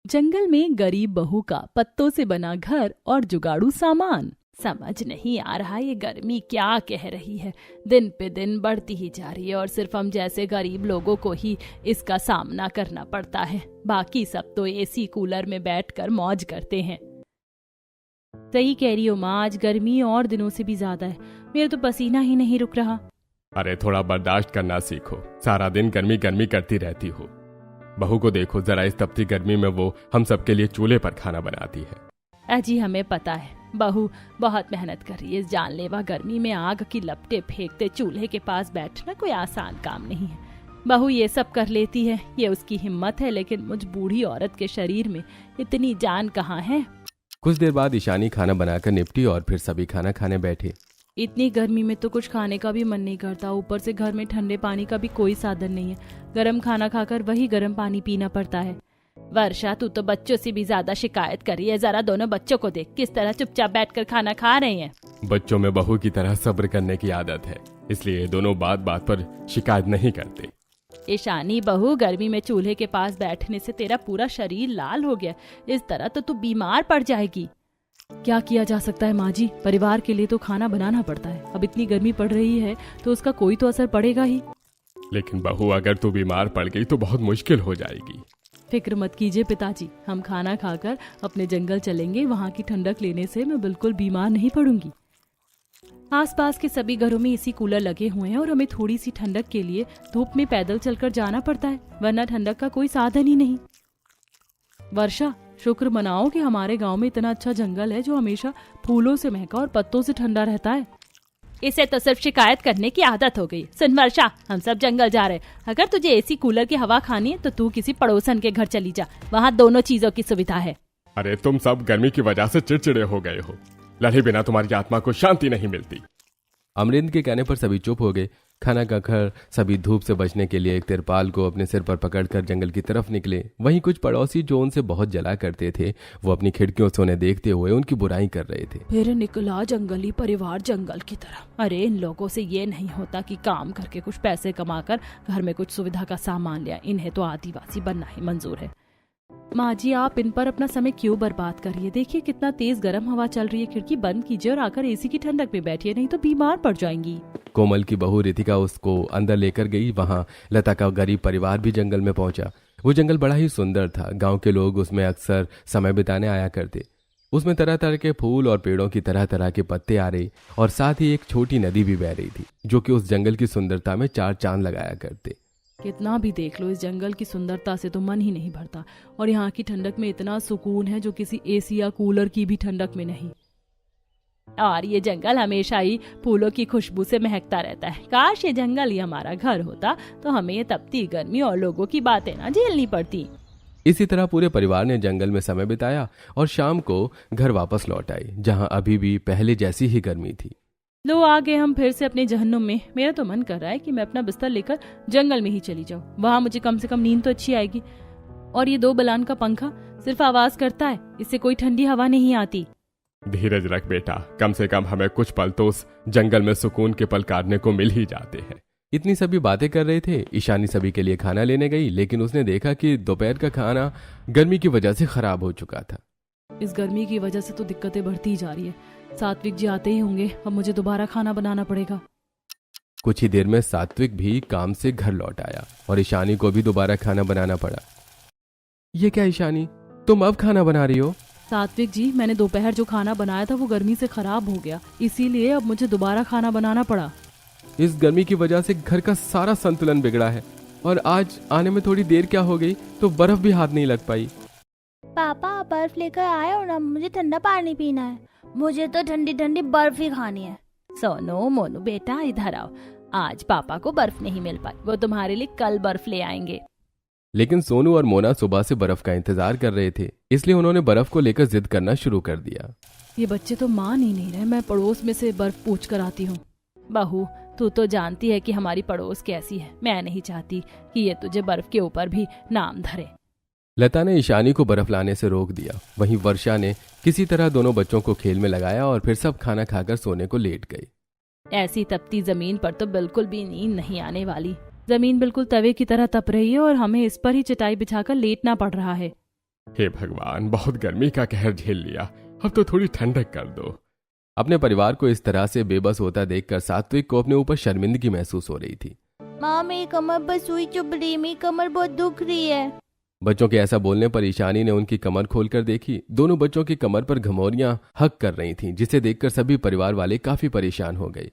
जंगल में गरीब बहू का पत्तों से बना घर और जुगाड़ू सामान। समझ नहीं आ रहा ये गर्मी क्या कह रही है, दिन पे दिन बढ़ती ही जा रही है और सिर्फ हम जैसे गरीब लोगों को ही इसका सामना करना पड़ता है। बाकी सब तो एसी कूलर में बैठकर मौज करते हैं। सही कह रही हो माँ, आज गर्मी और दिनों से भी ज्यादा है। मेरा तो पसीना ही नहीं रुक रहा। अरे थोड़ा बर्दाश्त करना सीखो, सारा दिन गर्मी गर्मी करती रहती हो। बहू को देखो जरा, इस तपती गर्मी में वो हम सबके लिए चूल्हे पर खाना बनाती है। अजी हमें पता है, बहू बहुत मेहनत कर रही है। इस जानलेवा गर्मी में आग की लपटें फेंकते चूल्हे के पास बैठना कोई आसान काम नहीं है। बहू ये सब कर लेती है, ये उसकी हिम्मत है, लेकिन मुझ बूढ़ी औरत के शरीर में इतनी जान कहाँ है। कुछ देर बाद ईशानी खाना बनाकर निपटी और फिर सभी खाना खाने बैठे। इतनी गर्मी में तो कुछ खाने का भी मन नहीं करता, ऊपर से घर में ठंडे पानी का भी कोई साधन नहीं है। गर्म खाना खाकर वही गर्म पानी पीना पड़ता है। वर्षा, तू तो बच्चों से भी ज्यादा शिकायत कर रही है। जरा दोनों बच्चों को देख, किस तरह चुपचाप बैठकर खाना खा रहे हैं। बच्चों में बहू की तरह सब्र करने की आदत है, इसलिए दोनों बात बात पर शिकायत नहीं करते। ईशानी बहू, गर्मी में चूल्हे के पास बैठने से तेरा पूरा शरीर लाल हो गया। इस तरह तो तू बीमार पड़ जाएगी। क्या किया जा सकता है माँ जी, परिवार के लिए तो खाना बनाना पड़ता है। अब इतनी गर्मी पड़ रही है तो उसका कोई तो असर पड़ेगा ही। लेकिन बहू, अगर तू बीमार पड़ गई तो बहुत मुश्किल हो जाएगी। फिक्र मत कीजिए पिताजी, हम खाना खाकर अपने जंगल चलेंगे। वहाँ की ठंडक लेने से मैं बिल्कुल बीमार नहीं पड़ूंगी। आसपास के सभी घरों में एसी कूलर लगे हुए हैं और हमें थोड़ी सी ठंडक के लिए धूप में पैदल चलकर जाना पड़ता है, वरना ठंडक का कोई साधन ही नहीं। वर्षा, शुक्र मनाओ कि हमारे गांव में इतना अच्छा जंगल है जो हमेशा फूलों से महका और पत्तों से ठंडा रहता है। इसे तो सिर्फ शिकायत करने की आदत हो गई। सुन वर्षा, हम सब जंगल जा रहे। अगर तुझे एसी कूलर की हवा खानी है तो तू किसी पड़ोसन के घर चली जा, वहाँ दोनों चीजों की सुविधा है। अरे तुम सब गर्मी की वजह से चिड़चिड़े हो गए हो, लड़े बिना तुम्हारी आत्मा को शांति नहीं मिलती। अमरिंद के कहने पर सभी चुप हो गए। खाना का घर सभी धूप से बचने के लिए एक तिरपाल को अपने सिर पर पकड़कर जंगल की तरफ निकले। वहीं कुछ पड़ोसी जो उनसे बहुत जला करते थे, वो अपनी खिड़कियों से उन्हें देखते हुए उनकी बुराई कर रहे थे। फिर निकला जंगली परिवार जंगल की तरह। अरे इन लोगों से ये नहीं होता कि काम करके कुछ पैसे कमाकर घर में कुछ सुविधा का सामान लिया। इन्हें तो आदिवासी बनना ही मंजूर है। माँ जी, आप इन पर अपना समय क्यों बर्बाद करिए। देखिए कितना तेज गर्म हवा चल रही है। खिड़की बंद कीजिए और आकर एसी की ठंडक में बैठिए, नहीं तो बीमार पड़ जाएंगी। कोमल की बहू रितिका उसको अंदर लेकर गई। वहाँ लता का गरीब परिवार भी जंगल में पहुंचा। वो जंगल बड़ा ही सुंदर था। गांव के लोग उसमें अक्सर समय बिताने आया करते। उसमें तरह तरह के फूल और पेड़ों की तरह तरह के पत्ते आ रहे और साथ ही एक छोटी नदी भी बह रही थी, जो कि उस जंगल की सुंदरता में चार चांद लगाया करते। कितना भी देख लो, इस जंगल की सुंदरता से तो मन ही नहीं भरता। और यहाँ की ठंडक में इतना सुकून है जो किसी एसी या कूलर की भी ठंडक में नहीं। और ये जंगल हमेशा ही फूलों की खुशबू से महकता रहता है। काश ये जंगल ही हमारा घर होता तो हमें ये तपती गर्मी और लोगों की बातें ना झेलनी पड़ती। इसी तरह पूरे परिवार ने जंगल में समय बिताया और शाम को घर वापस लौट आए, जहाँ अभी भी पहले जैसी ही गर्मी थी। लो आ गए हम फिर से अपने जहन्नुम में। मेरा तो मन कर रहा है कि मैं अपना बिस्तर लेकर जंगल में ही चली जाऊं। वहाँ मुझे कम से कम नींद तो अच्छी आएगी। और ये दो बलान का पंखा सिर्फ आवाज करता है, इससे कोई ठंडी हवा नहीं आती। धीरज रख बेटा, कम से कम हमें कुछ पल तो उस जंगल में सुकून के पल काटने को मिल ही जाते हैं। इतनी सभी बातें कर रहे थे। ईशानी सभी के लिए खाना लेने गई, लेकिन उसने देखा कि दोपहर का खाना गर्मी की वजह से खराब हो चुका था। इस गर्मी की वजह से तो दिक्कतें बढ़ती ही जा रही है। सात्विक जी आते ही होंगे, अब मुझे दोबारा खाना बनाना पड़ेगा। कुछ ही देर में सात्विक भी काम से घर लौट आया और ईशानी को भी दोबारा खाना बनाना पड़ा। ये क्या ईशानी, तुम अब खाना बना रही हो? सात्विक जी, मैंने दोपहर जो खाना बनाया था वो गर्मी से खराब हो गया, इसीलिए अब मुझे दोबारा खाना बनाना पड़ा। इस गर्मी की वजह से घर का सारा संतुलन बिगड़ा है और आज आने में थोड़ी देर क्या हो गई तो बर्फ भी हाथ नहीं लग पाई। पापा बर्फ लेकर आए हो ना, मुझे ठंडा पानी पीना है। मुझे तो ठंडी ठंडी बर्फ ही खानी है। सोनू मोनू बेटा इधर आओ, आज पापा को बर्फ नहीं मिल पाई, वो तुम्हारे लिए कल बर्फ ले आएंगे। लेकिन सोनू और मोना सुबह से बर्फ का इंतजार कर रहे थे, इसलिए उन्होंने बर्फ को लेकर जिद करना शुरू कर दिया। ये बच्चे तो मान ही नहीं रहे, मैं पड़ोस में से बर्फ पूछ कर आती हूँ। बहू, तू तो जानती है कि हमारी पड़ोस कैसी है। मैं नहीं चाहती कि ये तुझे बर्फ के ऊपर भी नाम धरे। लता ने ईशानी को बर्फ लाने से रोक दिया। वहीं वर्षा ने किसी तरह दोनों बच्चों को खेल में लगाया और फिर सब खाना खाकर सोने को लेट गए। ऐसी तपती जमीन पर तो बिल्कुल भी नींद नहीं आने वाली। जमीन बिल्कुल तवे की तरह तप रही है और हमें इस पर ही चटाई बिछाकर लेटना पड़ रहा है। हे भगवान, बहुत गर्मी का कहर झेल लिया, अब तो थोड़ी ठंडक कर दो। अपने परिवार को इस तरह से बेबस होता देखकर सात्विक को अपने ऊपर शर्मिंदगी महसूस हो रही थी। माँ मेरी कमर पर सुई चुभ रही है, मेरी कमर बहुत दुख रही है। बच्चों के ऐसा बोलने पर ईशानी ने उनकी कमर खोलकर देखी। दोनों बच्चों की कमर पर घमौरियां हक कर रही थीं, जिसे देखकर सभी परिवार वाले काफी परेशान हो गए।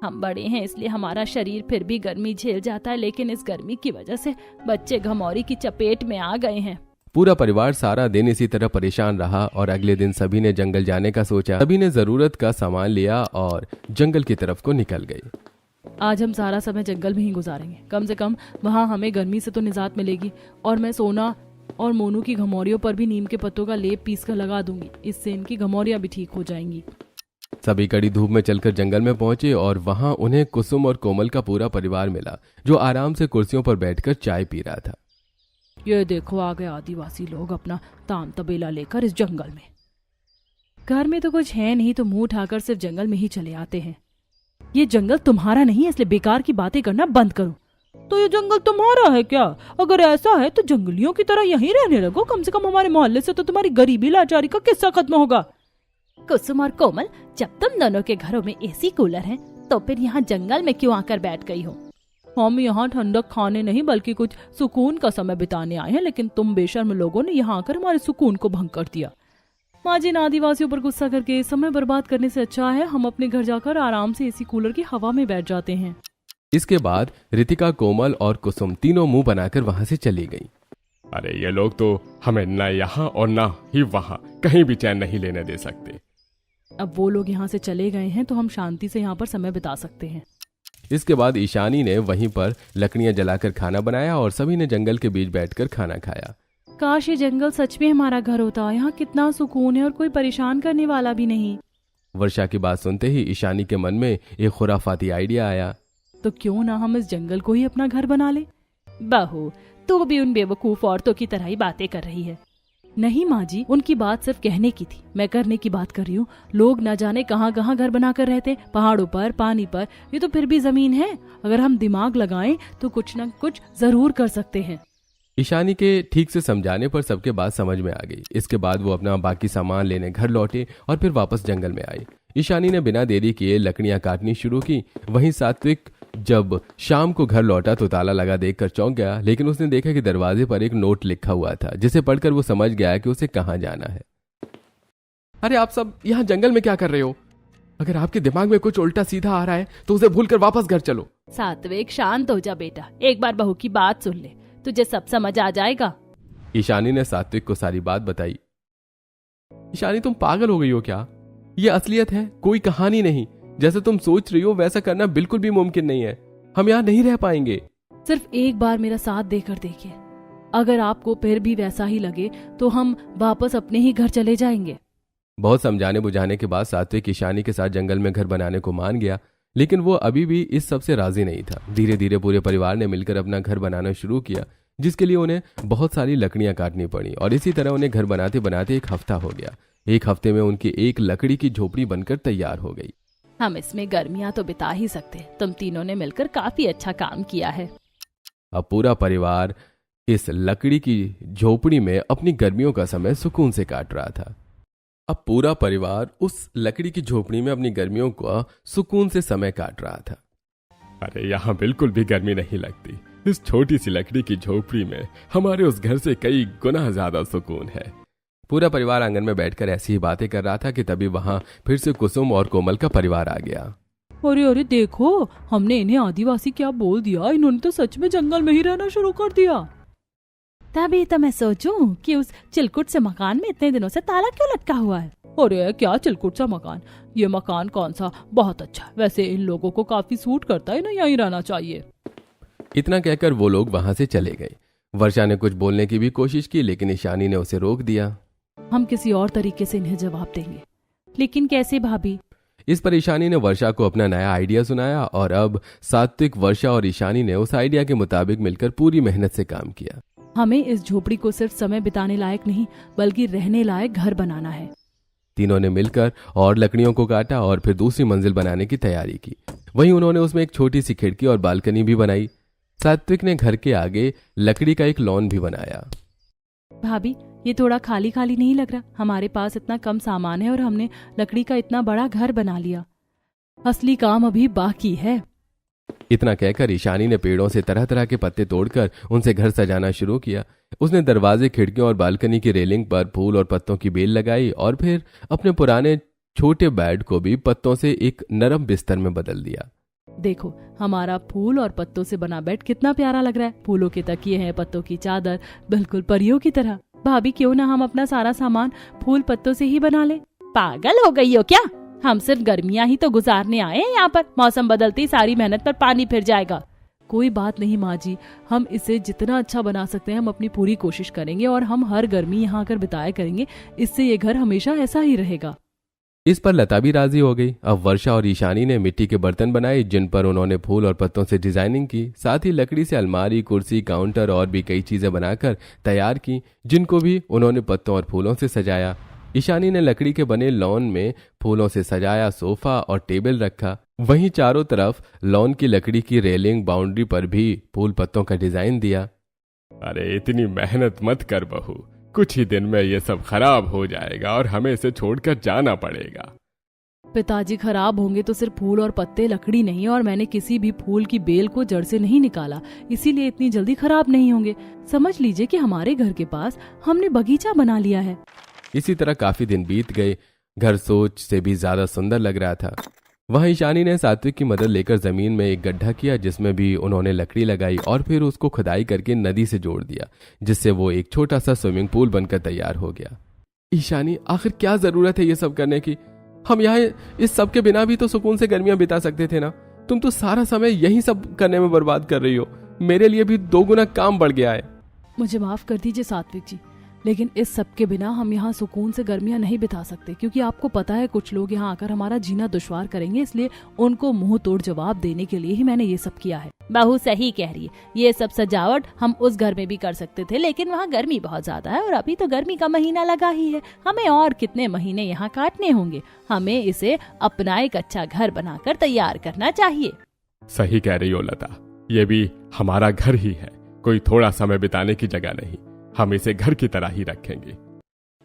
हम बड़े हैं इसलिए हमारा शरीर फिर भी गर्मी झेल जाता है, लेकिन इस गर्मी की वजह से बच्चे घमौरी की चपेट में आ गए हैं। पूरा परिवार सारा दिन इसी तरह परेशान रहा और अगले दिन सभी ने जंगल जाने का सोचा। सभी ने जरूरत का सामान लिया और जंगल की तरफ को निकल गए। आज हम सारा समय जंगल में ही गुजारेंगे, कम से कम वहाँ हमें गर्मी से तो निजात मिलेगी। और मैं सोना और मोनू की घमौरियों पर भी नीम के पत्तों का लेप पीस कर लगा दूंगी, इससे इनकी घमौरियां भी ठीक हो जाएंगी। सभी कड़ी धूप में चलकर जंगल में पहुंचे और वहां उन्हें कुसुम और कोमल का पूरा परिवार मिला, जो आराम से कुर्सियों पर बैठकर चाय पी रहा था। ये देखो, आ गए आदिवासी लोग अपना ताम तबेला लेकर इस जंगल में। घर में तो कुछ है नहीं तो मुंह उठाकर सिर्फ जंगल में ही चले आते हैं। ये जंगल तुम्हारा नहीं है, इसलिए बेकार की बातें करना बंद करो। तो ये जंगल तुम्हारा है क्या? अगर ऐसा है तो जंगलियों की तरह यहीं रहने लगो, कम से कम हमारे मोहल्ले से तो तुम्हारी गरीबी लाचारी का किस्सा खत्म होगा। कुसुम और कोमल, जब तुम दोनों के घरों में एसी कूलर है तो फिर यहाँ जंगल में क्यों आकर बैठ गई हो? हम यहाँ ठंडक खाने नहीं बल्कि कुछ सुकून का समय बिताने आए हैं, लेकिन तुम बेशर्म लोगों ने यहाँ आकर हमारे सुकून को भंग कर दिया। माँ जी, इन आदिवासियों पर गुस्सा करके समय बर्बाद करने से अच्छा है हम अपने घर जाकर आराम से एसी कूलर की हवा में बैठ जाते हैं। इसके बाद रितिका, कोमल और कुसुम तीनों मुंह बनाकर वहां से चली गई। अरे ये लोग तो हमें न यहाँ और न ही वहाँ कहीं भी चैन नहीं लेने दे सकते। अब वो लोग यहाँ से चले गए हैं तो हम शांति से यहाँ पर समय बिता सकते हैं। इसके बाद ईशानी ने वहीं पर लकड़ियां जलाकर खाना बनाया और सभी ने जंगल के बीच बैठकर खाना खाया। काश ये जंगल सच में हमारा घर होता, यहाँ कितना सुकून है और कोई परेशान करने वाला भी नहीं। वर्षा की बात सुनते ही ईशानी के मन में एक खुराफाती आइडिया आया। तो क्यों ना हम इस जंगल को ही अपना घर बना ले? बहू, तू भी उन बेवकूफ औरतों की तरह ही बातें कर रही है। नहीं माँ जी, उनकी बात सिर्फ कहने की थी, मैं करने की बात कर रही हूँ। लोग न जाने कहाँ कहाँ घर बनाकर रहते, पहाड़ों पर, पानी पर, ये तो फिर भी जमीन है। अगर हम दिमाग लगाएं तो कुछ न कुछ जरूर कर सकते हैं। ईशानी के ठीक से समझाने पर सबके बात समझ में आ गई। इसके बाद वो अपना बाकी सामान लेने घर लौटे और फिर वापस जंगल में आए। ईशानी ने बिना देरी किए लकड़ियां काटनी शुरू की। वहीं सात्विक जब शाम को घर लौटा तो ताला लगा देखकर चौंक गया, लेकिन उसने देखा कि दरवाजे पर एक नोट लिखा हुआ था, जिसे पढ़कर वो समझ गया कि उसे कहाँ जाना है। अरे आप सब यहाँ जंगल में क्या कर रहे हो? अगर आपके दिमाग में कुछ उल्टा सीधा आ रहा है तो उसे भूलकर वापस घर चलो। सात्विक, शांत हो जा बेटा, एक बार बहू की बात सुन ले, तुझे सब समझ आ जाएगा। ईशानी ने सात्विक को सारी बात बताई। ईशानी, तुम पागल हो गई हो क्या? ये असलियत है, कोई कहानी नहीं। जैसे तुम सोच रही हो वैसा करना बिल्कुल भी मुमकिन नहीं है। हम यहाँ नहीं रह पाएंगे। सिर्फ एक बार मेरा साथ देकर देखिए, अगर आपको फिर भी वैसा ही लगे तो हम वापस अपने ही घर चले जाएंगे। बहुत समझाने बुझाने के बाद सात्विक ईशानी के साथ जंगल में घर बनाने को मान गया, लेकिन वो अभी भी इस सब से राजी नहीं था। धीरे धीरे पूरे परिवार ने मिलकर अपना घर बनाना शुरू किया, जिसके लिए उन्हें बहुत सारी लकड़ियां काटनी पड़ी और इसी तरह उन्हें घर बनाते बनाते एक हफ्ता हो गया। एक हफ्ते में उनकी एक लकड़ी की झोपड़ी बनकर तैयार हो गई। हम इसमें गर्मियां तो बिता ही सकते, तुम तीनों ने मिलकर काफी अच्छा काम किया है। अब पूरा परिवार इस लकड़ी की झोपड़ी में अपनी गर्मियों का समय सुकून से काट रहा था। अब पूरा परिवार उस लकड़ी की झोपड़ी में अपनी गर्मियों का सुकून से समय काट रहा था। अरे यहाँ बिल्कुल भी गर्मी नहीं लगती। इस छोटी सी लकड़ी की झोपड़ी में हमारे उस घर से कई गुना ज्यादा सुकून है। पूरा परिवार आंगन में बैठकर ऐसी ही बातें कर रहा था कि तभी वहां फिर से कुसुम और कोमल का परिवार आ गया। अरे अरे देखो, हमने इन्हें आदिवासी क्या बोल दिया, इन्होंने तो सच में जंगल में ही रहना शुरू कर दिया। तभी तो मैं सोचूं कि उस चिलकुट से मकान में इतने दिनों से ताला क्यों लटका हुआ है। अरे क्या चिलकुट सा मकान? ये मकान कौन सा? बहुत अच्छा, वैसे इन लोगों को काफी सूट करता है ना, यहीं रहना चाहिए। इतना कहकर वो लोग वहां से चले गए। वर्षा ने कुछ बोलने की भी कोशिश की, लेकिन ईशानी ने उसे रोक दिया। हम किसी और तरीके से इन्हें जवाब देंगे। लेकिन कैसे भाभी? इस पर ईशानी ने वर्षा को अपना नया आइडिया सुनाया और अब सात्विक, वर्षा और ईशानी ने उस आइडिया के मुताबिक मिलकर पूरी मेहनत से काम किया। हमें इस झोपड़ी को सिर्फ समय बिताने लायक नहीं बल्कि रहने लायक घर बनाना है। तीनों ने मिलकर और लकड़ियों को काटा और फिर दूसरी मंजिल बनाने की तैयारी की। वहीं उन्होंने उसमें एक छोटी सी खिड़की और बालकनी भी बनाई। सात्विक ने घर के आगे लकड़ी का एक लॉन भी बनाया। भाभी, ये थोड़ा खाली खाली नहीं लग रहा? हमारे पास इतना कम सामान है और हमने लकड़ी का इतना बड़ा घर बना लिया। असली काम अभी बाकी है। इतना कहकर ईशानी ने पेड़ों से तरह तरह के पत्ते तोड़कर उनसे घर सजाना शुरू किया। उसने दरवाजे, खिड़कियों और बालकनी की रेलिंग पर फूल और पत्तों की बेल लगाई और फिर अपने पुराने छोटे बेड को भी पत्तों से एक नरम बिस्तर में बदल दिया। देखो, हमारा फूल और पत्तों से बना बेड कितना प्यारा लग रहा है। फूलों के तकिए हैं, पत्तों की चादर, बिल्कुल परियों की तरह। भाभी, क्यों ना हम अपना सारा सामान फूल पत्तों से ही बना ले? पागल हो गई हो क्या? हम सिर्फ गर्मियां ही तो गुजारने आए हैं यहाँ पर। मौसम बदलती सारी मेहनत पर पानी फिर जाएगा। कोई बात नहीं माँ जी, हम इसे जितना अच्छा बना सकते हैं हम अपनी पूरी कोशिश करेंगे और हम हर गर्मी यहाँ आकर बिताया करेंगे। इससे ये घर हमेशा ऐसा ही रहेगा। इस पर लता भी राजी हो गई। अब वर्षा और ईशानी ने मिट्टी के बर्तन बनाए जिन पर उन्होंने फूल और पत्तों से डिजाइनिंग की। साथ ही लकड़ी से अलमारी, कुर्सी, काउंटर और भी कई चीजें बनाकर तैयार की जिनको भी उन्होंने पत्तों और फूलों से सजाया। ईशानी ने लकड़ी के बने लॉन में फूलों से सजाया सोफा और टेबल रखा। वहीं चारों तरफ लॉन की लकड़ी की रेलिंग, बाउंड्री पर भी फूल पत्तों का डिजाइन दिया। अरे इतनी मेहनत मत कर बहू, कुछ ही दिन में ये सब खराब हो जाएगा और हमें इसे छोड़कर जाना पड़ेगा। पिताजी, खराब होंगे तो सिर्फ फूल और पत्ते, लकड़ी नहीं। और मैंने किसी भी फूल की बेल को जड़ से नहीं निकाला, इसीलिए इतनी जल्दी खराब नहीं होंगे। समझ लीजिए कि हमारे घर के पास हमने बगीचा बना लिया है। इसी तरह काफी दिन बीत गए। घर सोच से भी ज्यादा सुंदर लग रहा था। वहां ईशानी ने सात्विक की मदद लेकर जमीन में एक गड्ढा किया जिसमें भी उन्होंने लकड़ी लगाई और फिर उसको खुदाई करके नदी से जोड़ दिया, जिससे वो एक छोटा सा स्विमिंग पूल बनकर तैयार हो गया। ईशानी, आखिर क्या जरूरत है ये सब करने की? हम यहाँ इस सब के बिना भी तो सुकून से गर्मियां बिता सकते थे ना। तुम तो सारा समय यही सब करने में बर्बाद कर रही हो। मेरे लिए भी 2 गुना काम बढ़ गया है। मुझे माफ कर दीजिए सात्विक जी, लेकिन इस सब के बिना हम यहाँ सुकून से गर्मियाँ नहीं बिता सकते, क्योंकि आपको पता है कुछ लोग यहाँ आकर हमारा जीना दुश्वार करेंगे। इसलिए उनको मुंह तोड़ जवाब देने के लिए ही मैंने ये सब किया है। बहू सही कह रही है, ये सब सजावट हम उस घर में भी कर सकते थे, लेकिन वहाँ गर्मी बहुत ज्यादा है और अभी तो गर्मी का महीना लगा ही है। हमें और कितने महीने यहाँ काटने होंगे। हमें इसे अपना एक अच्छा घर बनाकर तैयार करना चाहिए। सही कह रही हो लता, ये भी हमारा घर ही है, कोई थोड़ा समय बिताने की जगह नहीं। हम इसे घर की तरह ही रखेंगे।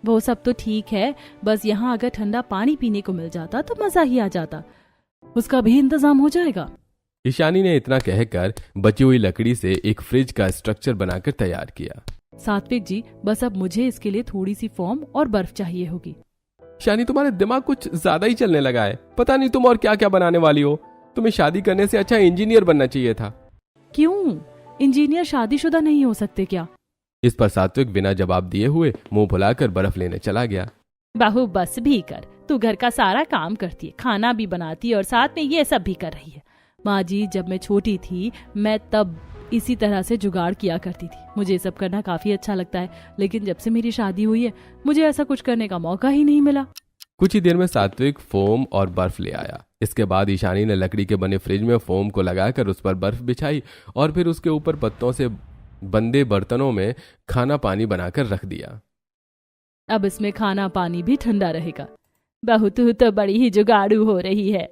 वो सब तो ठीक है, बस यहाँ अगर ठंडा पानी पीने को मिल जाता तो मजा ही आ जाता। उसका भी इंतजाम हो जाएगा। ईशानी ने इतना कहकर बची हुई लकड़ी से एक फ्रिज का स्ट्रक्चर बनाकर तैयार किया। सात्विक जी, बस अब मुझे इसके लिए थोड़ी सी फोम और बर्फ चाहिए होगी। ईशानी, तुम्हारा दिमाग कुछ ज्यादा ही चलने लगा है। पता नहीं तुम और क्या क्या बनाने वाली हो। तुम्हें शादी करने से अच्छा इंजीनियर बनना चाहिए था। क्यों? इंजीनियर शादीशुदा नहीं हो सकते क्या? इस पर सात्विक बिना जवाब दिए हुए मुंह फुलाकर बर्फ लेने चला गया। बहू बस भी कर, तू घर का सारा काम करती है, खाना भी बनाती है और साथ में ये सब भी कर रही है। माँ जी, जब मैं छोटी थी मैं तब इसी तरह से जुगाड़ किया करती थी। मुझे सब करना काफी अच्छा लगता है, लेकिन जब से मेरी शादी हुई है मुझे ऐसा कुछ करने का मौका ही नहीं मिला। कुछ ही देर में सात्विक फोम और बर्फ ले आया। इसके बाद ईशानी ने लकड़ी के बने फ्रिज में फोम को लगाकर उस पर बर्फ बिछाई और फिर उसके ऊपर पत्तों से बंदे बर्तनों में खाना पानी बनाकर रख दिया। अब इसमें खाना पानी भी ठंडा रहेगा। बहू, तू तो बड़ी ही जुगाड़ू हो रही है।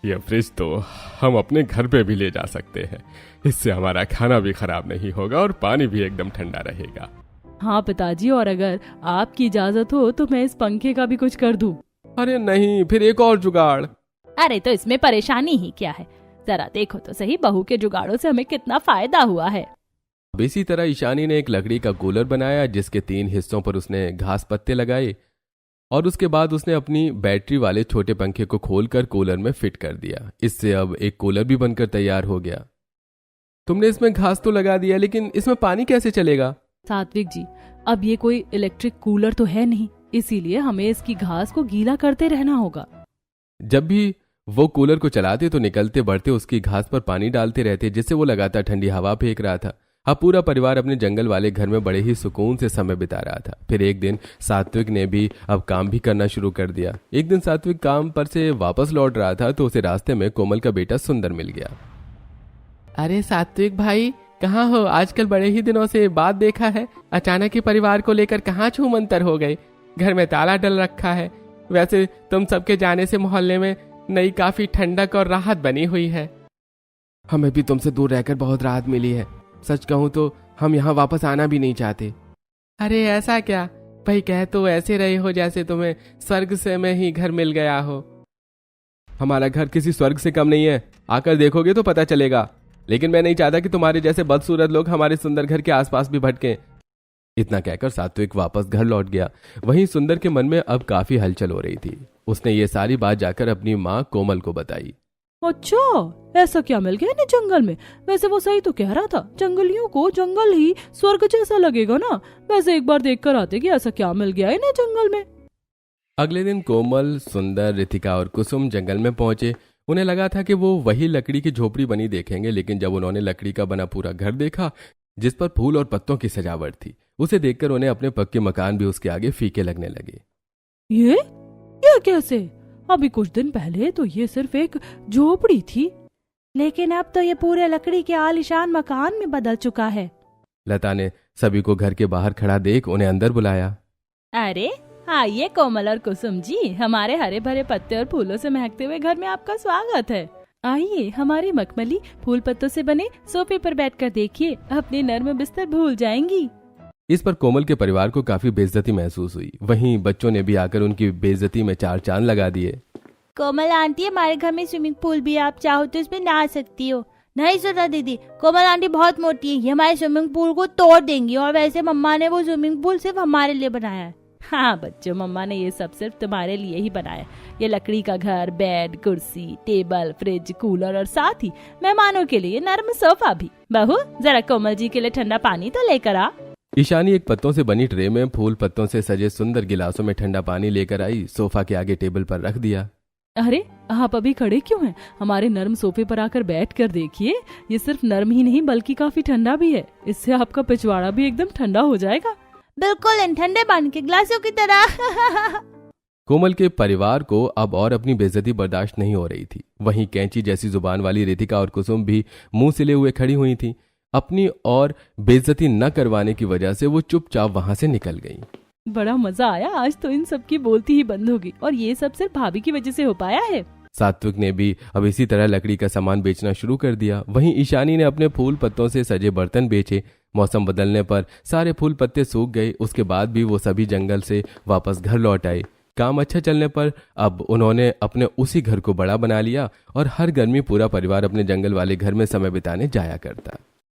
यह फ्रिज तो हम अपने घर पे भी ले जा सकते हैं। इससे हमारा खाना भी खराब नहीं होगा और पानी भी एकदम ठंडा रहेगा। हाँ पिताजी, और अगर आपकी इजाजत हो तो मैं इस पंखे का भी कुछ कर दूं। अरे नहीं, फिर एक और जुगाड़। अरे तो इसमें परेशानी ही क्या है? जरा देखो तो सही, बहू के जुगाड़ों से हमें कितना फायदा हुआ है। इसी तरह ईशानी ने एक लकड़ी का कूलर बनाया जिसके 3 हिस्सों पर उसने घास पत्ते लगाए और उसके बाद उसने अपनी बैटरी वाले छोटे पंखे को खोलकर कूलर में फिट कर दिया। इससे अब एक कूलर भी बनकर तैयार हो गया। तुमने इसमें घास तो लगा दिया, लेकिन इसमें पानी कैसे चलेगा? सात्विक जी, अब ये कोई इलेक्ट्रिक कूलर तो है नहीं, इसीलिए हमें इसकी घास को गीला करते रहना होगा। जब भी वो कूलर को चलाते तो निकलते बढ़ते उसकी घास पर पानी डालते रहते, जिससे वो लगातार ठंडी हवा फेंक रहा था। अब पूरा परिवार अपने जंगल वाले घर में बड़े ही सुकून से समय बिता रहा था। फिर एक दिन सात्विक ने भी अब काम भी करना शुरू कर दिया। एक दिन सात्विक काम पर से वापस लौट रहा था तो उसे रास्ते में कोमल का बेटा सुंदर मिल गया। अरे सात्विक भाई, कहाँ हो? आजकल बड़े ही दिनों से बात देखा है। अचानक ही परिवार को लेकर कहाँ छूमंतर हो गए? घर में ताला डल रखा है। वैसे तुम सबके जाने से मोहल्ले में नई काफी ठंडक और राहत बनी हुई है। हमें भी तुमसे दूर रहकर बहुत राहत मिली है। सच कहूं तो हम यहाँ वापस आना भी नहीं चाहते। अरे ऐसा क्या? भाई कह तो ऐसे रहे हो जैसे तुम्हें स्वर्ग से में ही घर मिल गया हो। हमारा घर किसी स्वर्ग से कम नहीं है, आकर देखोगे तो पता चलेगा। लेकिन मैं नहीं चाहता कि तुम्हारे जैसे बदसूरत लोग हमारे सुंदर घर के आसपास भी भटकें। इतना कहकर सात्विक वापस घर लौट गया। वहीं सुंदर के मन में अब काफी हलचल हो रही थी। उसने ये सारी बात जाकर अपनी माँ कोमल को बताई। अच्छा, ऐसा क्या मिल गया इन्हें जंगल में? वैसे वो सही तो कह रहा था, जंगलियों को जंगल ही स्वर्ग जैसा लगेगा ना। वैसे एक बार देख कर आते कि ऐसा क्या मिल गया इन्हें जंगल में। अगले दिन कोमल, सुंदर, रितिका और कुसुम जंगल में पहुंचे। उन्हें लगा था कि वो वही लकड़ी की झोपड़ी बनी देखेंगे, लेकिन जब उन्होंने लकड़ी का बना पूरा घर देखा जिस पर फूल और पत्तों की सजावट थी, उसे देखकर उन्हें अपने पक्के मकान भी उसके आगे फीके लगने लगे। ये कैसे? अभी कुछ दिन पहले तो ये सिर्फ एक झोपड़ी थी, लेकिन अब तो ये पूरे लकड़ी के आलीशान मकान में बदल चुका है। लता ने सभी को घर के बाहर खड़ा देख उन्हें अंदर बुलाया। अरे आइए कोमल और कुसुम जी, हमारे हरे भरे पत्ते और फूलों से महकते हुए घर में आपका स्वागत है। आइए, हमारी मखमली फूल पत्तों से बने सोफे पर बैठकर देखिए, अपने नर्म बिस्तर भूल जाएंगी। इस पर कोमल के परिवार को काफी बेइज्जती महसूस हुई। वहीं बच्चों ने भी आकर उनकी बेइज्जती में चार चांद लगा दिए। कोमल आंटी, हमारे घर में स्विमिंग पूल भी है, आप चाहो तो इसमें नहा सकती हो। नहीं सुना दीदी, कोमल आंटी बहुत मोटी है, ये हमारे स्विमिंग पूल को तोड़ देंगी। और वैसे मम्मा ने वो स्विमिंग पूल सिर्फ हमारे लिए बनाया है। हाँ बच्चों, मम्मा ने ये सब सिर्फ तुम्हारे लिए ही बनाया। ये लकड़ी का घर, बेड, कुर्सी, टेबल, फ्रिज, कूलर और साथ ही मेहमानों के लिए नर्म सोफा भी। बहू, जरा कोमल जी के लिए ठंडा पानी तो लेकर आ। ईशानी एक पत्तों से बनी ट्रे में फूल पत्तों से सजे सुंदर गिलासों में ठंडा पानी लेकर आई, सोफा के आगे टेबल पर रख दिया। अरे आप अभी खड़े क्यों हैं? हमारे नर्म सोफे पर आकर बैठ कर देखिए। ये सिर्फ नर्म ही नहीं बल्कि काफी ठंडा भी है। इससे आपका पिछवाड़ा भी एकदम ठंडा हो जाएगा। बिल्कुल इन ठंडे पानी के ग्लासों की तरह। कोमल के परिवार को अब और अपनी बेइज्जती बर्दाश्त नहीं हो रही थी। वहीं कैंची जैसी जुबान वाली रितिका और कुसुम भी मुंह सिले हुए खड़ी हुई थी। अपनी और बेइज्जती न करवाने की वजह से वो चुपचाप वहां से निकल गई। बड़ा मजा आया, आज तो इन सब की बोलती ही बंद होगी। और ये सब सिर्फ भाभी की वजह से हो पाया है। सात्विक ने भी अब इसी तरह लकड़ी का सामान बेचना शुरू कर दिया। वहीं ईशानी ने अपने फूल पत्तों से सजे बर्तन बेचे। मौसम बदलने पर सारे फूल पत्ते सूख गए। उसके बाद भी वो सभी जंगल से वापस घर लौट आए। काम अच्छा चलने पर अब उन्होंने अपने उसी घर को बड़ा बना लिया और हर गर्मी पूरा परिवार अपने जंगल वाले घर में समय बिताने जाया करता।